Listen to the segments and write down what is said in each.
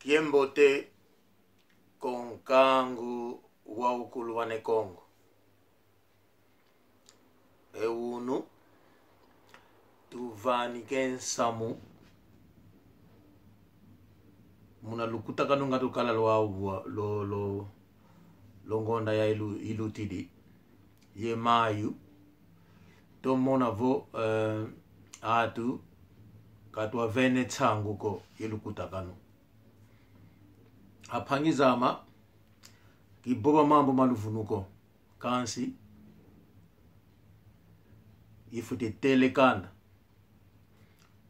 Kiembote con kangu wa ukulu wane Kongo. Eunu tuvani kensamu muna lukuta kanunga tukala lo ngonda ya ilu tidi ye mayu to mona vo atu katwa vene tsangu ko ilukuta kanu apangizama kiboba mambo maluvunuko kansi ifute telekanda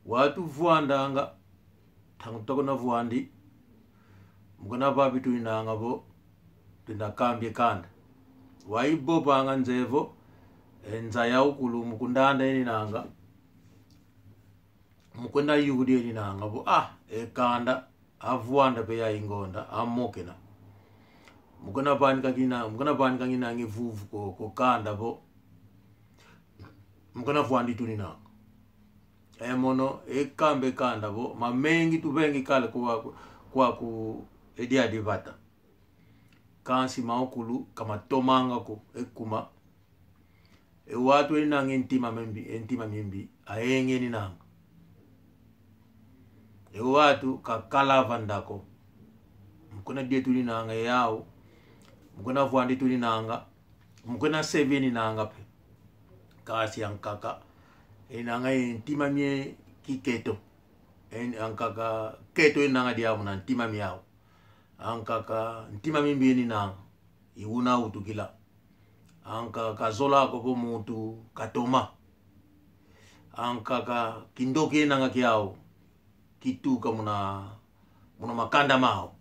watu vuandanga tangutoko na vuandi mgona babi tuinanga bo tunakambye kanda waiboba nga nzevo enza ya ukulu mukundanda eni nanga mukunda yudi eni nanga bo ekanda avuanda pe ya ingonda amokena mugona banika ngina ngivuvu ko kanda bo mugona vuandi tunina mono ekambe kanda bo mamengi tubengi kale kwa ku edia divata kansi maokulu kama tomanga ko ekuma watu enanga entima mimbi aenge ni nanga watu kakalava ndako mkona dietu ni nanga yao mkona vuandi tu ni nanga mkona sevi ni nanga pe kasi ankaka enanga entima mie kiketo ankaka keto enanga diamu na entima miao ankaka entima mimbi ni nanga iuna utukila ankaka zola ko po mutu katoma ankaka kindoke enanga kiao kituka muna makanda mao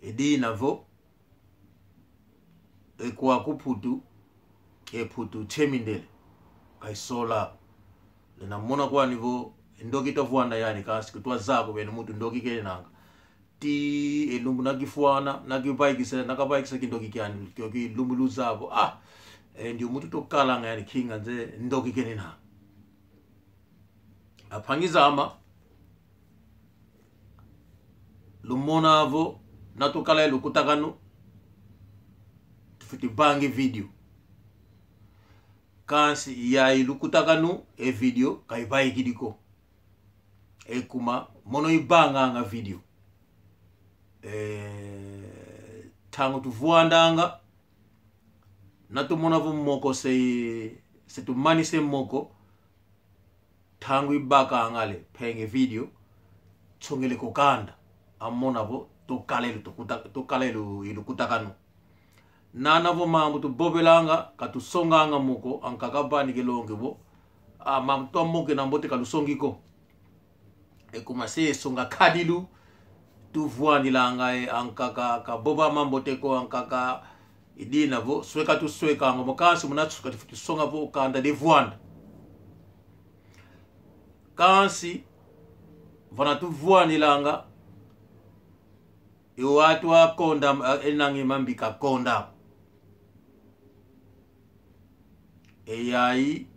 edi navo kwa kuputu putu chemindele kai sola lena mona kwa nivo ndoki tofuanda yani kasi kutwa zako bene mutu ndoki kene nanga ti elumbu nagifuana nakabaikisa kindoki kyani kyoki lumbulu zabo ndio mutu tokalanga yani kinga nze ndoki kene nanga apangizama lumona avo natukala lukutakanu tufuti bangi video kansi ya ilukutakanu video kaibai kidiko ekuma mono ibanga nga video tangu tuvuandanga natumona vo moko se tumani se moko tangu ibaka angale penge video chongele kokanda amona vo tokalelu ilukutakanu nana vo mambo tu bobelanga katusonganga moko ankakabani kelonge bo mambo to moke na mbote kalusongiko ekuma se songa kadilu tu vuani langa ankaka kaboba mambo teko ankaka idina vo sweka tu sweka ngo kansi munatsuka tu songa vo kanda de vuanda kansi vana tu vuani langa watu wa konda enangi mambika konda eyai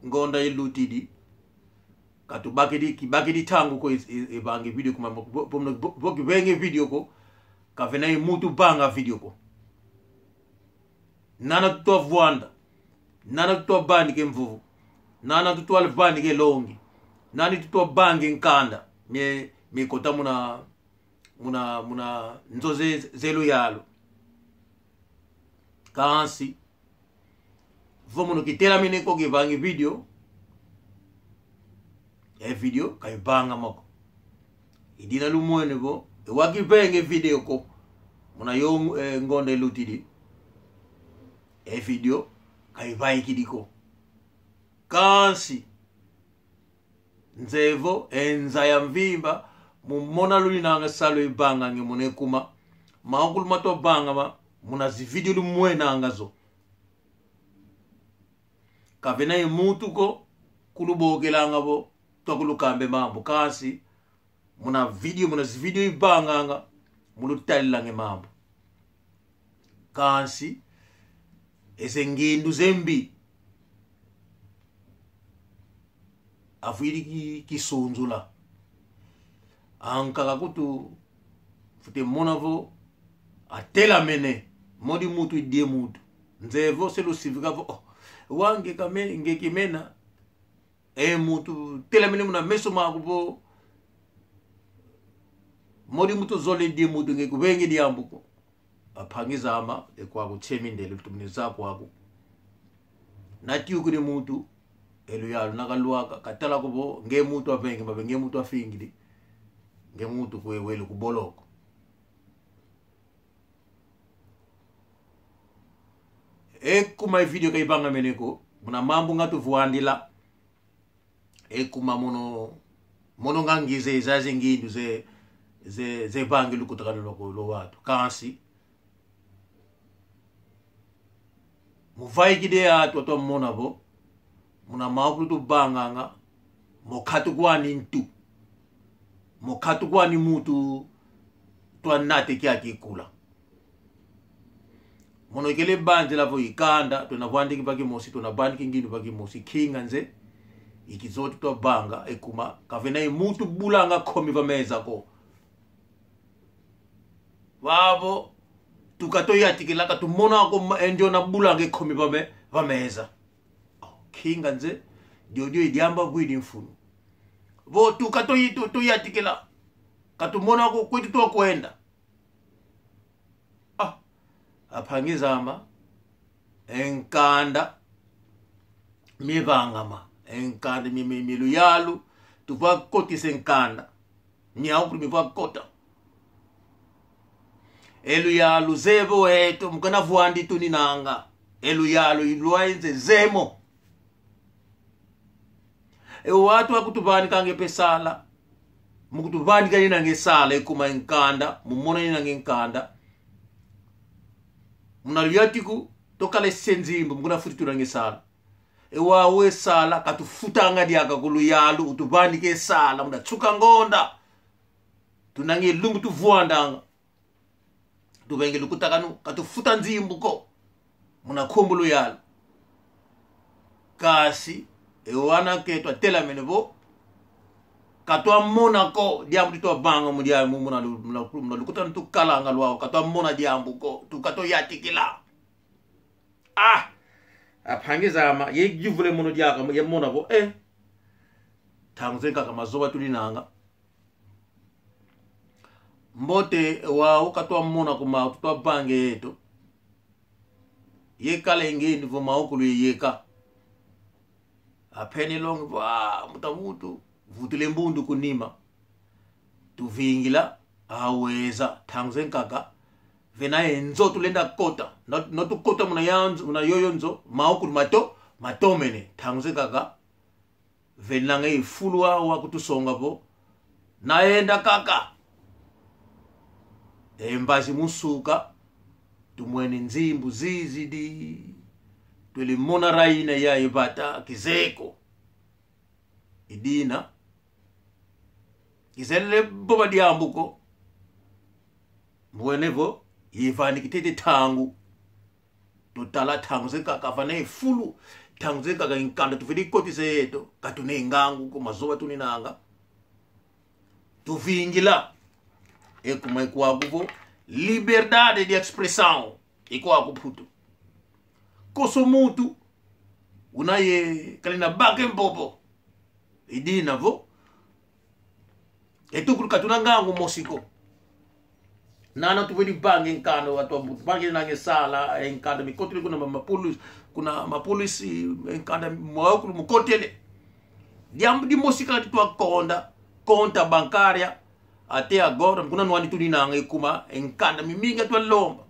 ngonda ilutidi kibakidi tangu ko ibange video kuma boki benge video ko kavena mutu banga video ko nana to vuanda nana to bandi ke mvuvu nana to albandi ke longi nani to bangi nkanda me kota muna nzoze zelu yalo kansi vomuno kitela mine ko givangi video video kaibanga moko idina lumwene bo wakibenge video ko muna yo ngonde lutidi video kaibai kidiko kansi nzevo enza ya mvimba mumona lulinanga salo ibanga ngemone kuma maokulu mato banga muna zi video lumwena angazo kavena mutu ko kulubogelanga bo tokulukambe mambo kasi muna zi video ibanga nga mulutalilange mambo kasi esengindu zembi afuiri kisonzula ankaka kutu fute monavo atela mene modi mutu idie mutu nzevo selo sivika vo wange kame ngekimena mutu tela mene muna meso makupo modi mutu zole idie mutu ngekubengi diambuko aphangiza ama ekwa kuchemindele kutumini zako wako nati ukuni mutu elu yalo nakaluaka katala kubo nge mutu apenge mabe nge mutu afingidi nge mutu kwewele kuboloko ekuma video kaibanga meneko muna mambo ngatu vuandila ekuma mono ngangize izazi ngindu ze bangi lukutakano lo watu kansi muvai kide atu to mona bo muna maukulu tu banganga mokatu kwani ntu mokatu kwani mutu to nate kya kikula mono kele banje lavo ikanda to na vandi kibaki mosi to na bandi kingini baki mosi kinga nze ikizoti to banga ekuma kavena mutu bulanga komi vameza ko wabo tukato yatikila katumona ko enjo na bulanga komi vameza kinga nze dio idiamba gwidi mfunu vo tukato yito to yatikila katumona ko kwitu to kwenda apangizama enkanda mivangama enkanda milu yalu tuva koti senkanda nyau miva kota elu yalu zevo eto mkana vuandi tuninanga elu yalu iluainze zemo watu wakutubani kange pesala mukutubani kani nange sala ekuma enkanda mumona nange enkanda munaliyatiku tokale senzimbo mukuna futi turange sala wawe sala katufutanga diaka kulu yalu utubani ke sala muna tsuka ngonda tunange lungu tuvuandanga tubenge lukutakanu katufuta nzimbuko muna kumbulu yalu kasi wana ketwa tela menebo katwa monako diambu to banga mu diamu muna lukutan tu kalanga lwa katwa mona diambu ko tu kato yatikila aphangiza ama ye jivule mono diaka ye mona bo tangzenga kama zoba tulinanga mbote wa ukatwa mona kuma tutwa bange yeto ye kale ngeni vo maokulu yeka apeni long mutamutu vutule mbundu kunima tuvingila aweza tangzenkaka vena enzo tulenda kota not kota muna yoyonzo maokulu matomene tangzenkaka vena ngai fulwa wa kutusonga po naenda kaka embazi musuka tumwene nzimbu zizidi twele mona raina ya ibata kizeko idina kizele boba diambuko mwenevo yifani kitete tangu totala tangu zeka kafane fulu tangu zeka ga inkanda tufidi koti zeto katune ngangu ko mazoba tuninanga tuvingila ekuma kwa kuvo liberdade de expressão ikwa kuputu koso mutu unaye kalina bake mbobo idina vo etukuru katuna ngangu mosiko nana tuvedi bangi nkano watu bangi nange sala enkanda mikotele kuna mapolisi enkanda mwakulu mukotele diambu di mosika titwa konta bancaria ate agora kuna nwani tuninanga ikuma enkanda miminga twa lomba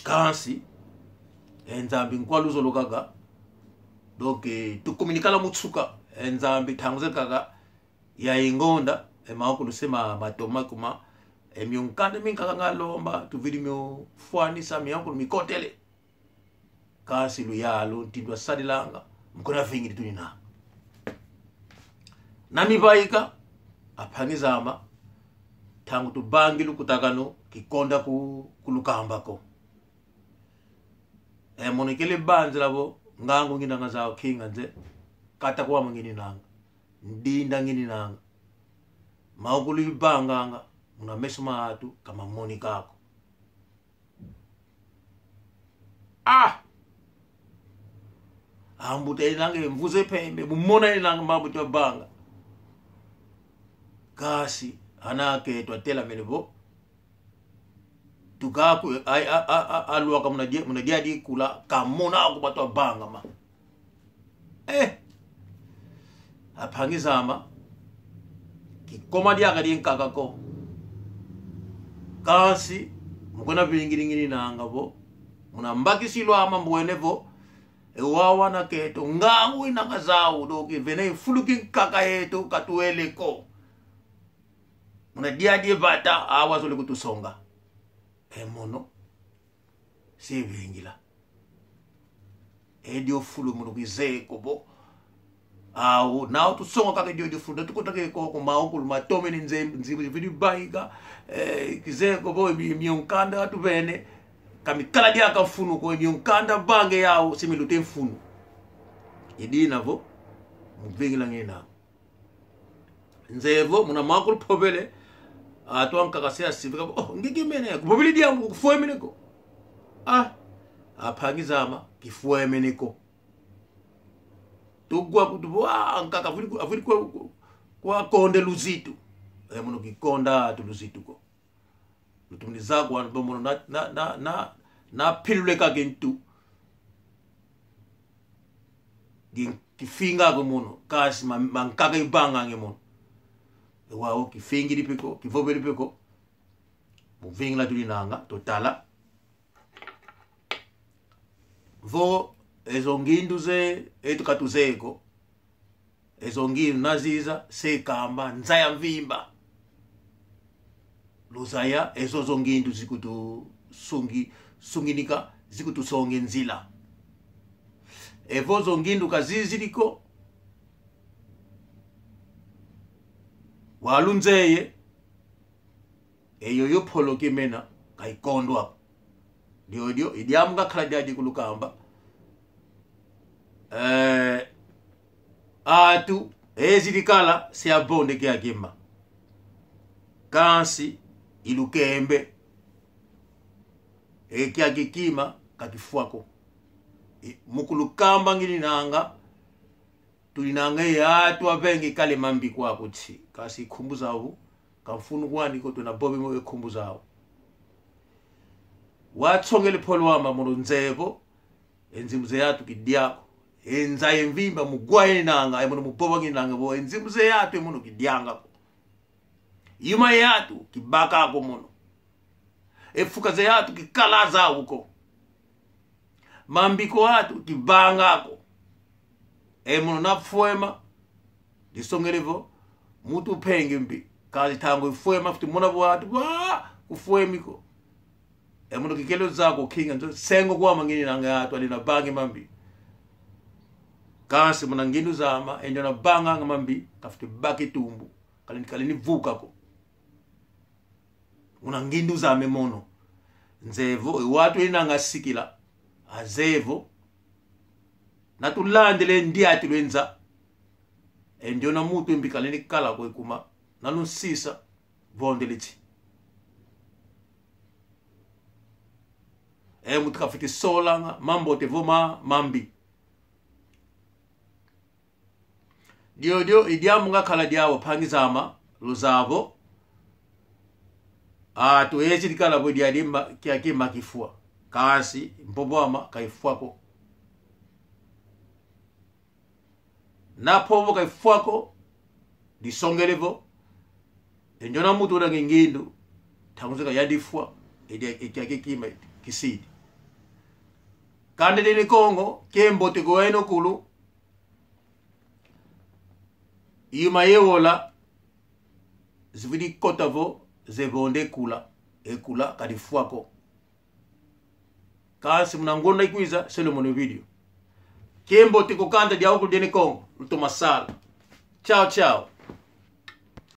kansi enzambi nkwaluzo lokaga donc tu communiquala mutsuka enzambi tangze kaga ya ingonda emaokulu sema matoma kuma emyonkanda minkaka ngalomba tu video fwani sami yakulu mikotele kasi luyalo tindwa sadilanga mkona vingi tunina nami baika aphanizama tangu tubangi lukutakano kikonda kulukambako monekele banzi labo ngangu nginanga zawo kinga nze kata kwa mwingini nanga ndinda ngini nanga maukulu ibanganga muna mesuma atu kama moni kako ambute nange mvuze pembe bumona nanga mabuto banga kasi anake twatela menebo tukaku alwa kama mnadia di kula kamona akubatwa banga ma apangizama kikoma dia kadi nkakako kasi mukona bilingiri nanga bo munambaki silwa ama mwenevo ewawa na keto ngangu inakazao doki vene fuluki kaka yetu katueleko muna diadie bata awa zole kutusonga mono si vingila edio fulu munukize kobo au nao tusonga kaka dio fulu tukotake ko maokulu matome ni nzibu vidi baika kize kobo mionkanda atu vene kamikala dia kafunu ko mionkanda bange yao similute mfunu idi navo muvingila ngena nzevo muna makulu pobele atuan kakasea sivika ngiki mene kubobili dia kufuwe meneko apangizama kifuwe meneko tugwa kutubo nkaka afuri kwa konde luzitu muno kikonda tu luzitu ko lutumni zagwa bomono na pilule ka gentu kifinga ko muno kasi mankaka ibanga ngemono wao kifingi lipiko kivobe lipiko muvingla tulinanga totala vo ezonginduze etukatuzeko ezongindu naziza sekamba nzaya mvimba luzaya ezo zongindu zikutu sunginika zikutu songe nzila evo zongindu kaziziliko walunzeye eyo yopolo kimena kaikondwa dio idiamuga khaladiadi kulukamba atu ezidikala siabonde kia gima kansi ilukembe kia gikima kakifuako mukulukamba ngini nanga tulinanga yatu abengi kale mambi kwa kuti kasi kumbuza hu kamfunu kwani ko tuna bobi mo kumbuza hu watsongele polwama muno nzebo enzimbuze yatu kidyako enza emvimba mugwaye nanga muno muboba nginanga bo enzimbuze yatu muno kidyanga ko yuma yatu kibaka ko muno efuka ze yatu kikalaza uko mambiko yatu kibanga ko muno nafuema disongelevo mutu penge mbi kazi tango ifuema futi muna bwatu kufuemiko muno kikelo zako kinga nzo sengo kwa mangini nanga yatu alina bangi mambi kasi muna ngindu zama endo na banga nga mambi kafuti baki tumbu kalini vuka ko muna ngindu zame mono nzevo watu inanga sikila azevo natulandele ndiati lwenza ndio na mutu mbikaleni kala ko kuma nanusisa vondeliti mutu kafiti solanga mambo te voma mambi dio idiamu nga kala diawo pangizama luzavo atu ezi dikala bo diadimba kiaki makifua kasi mbobwama kaifuako na povo kaifuako disongelevo enjona mutu ura ngindu tanguzeka yadifua kiaki kima kisidi kande dene Kongo kembote goeno kulu yuma yewola zividi kotavo zebonde ekula kadifuako kasi mnangonda ikuiza Solomon video kembo tiko kanda dia okul dene Kongo luto masala ciao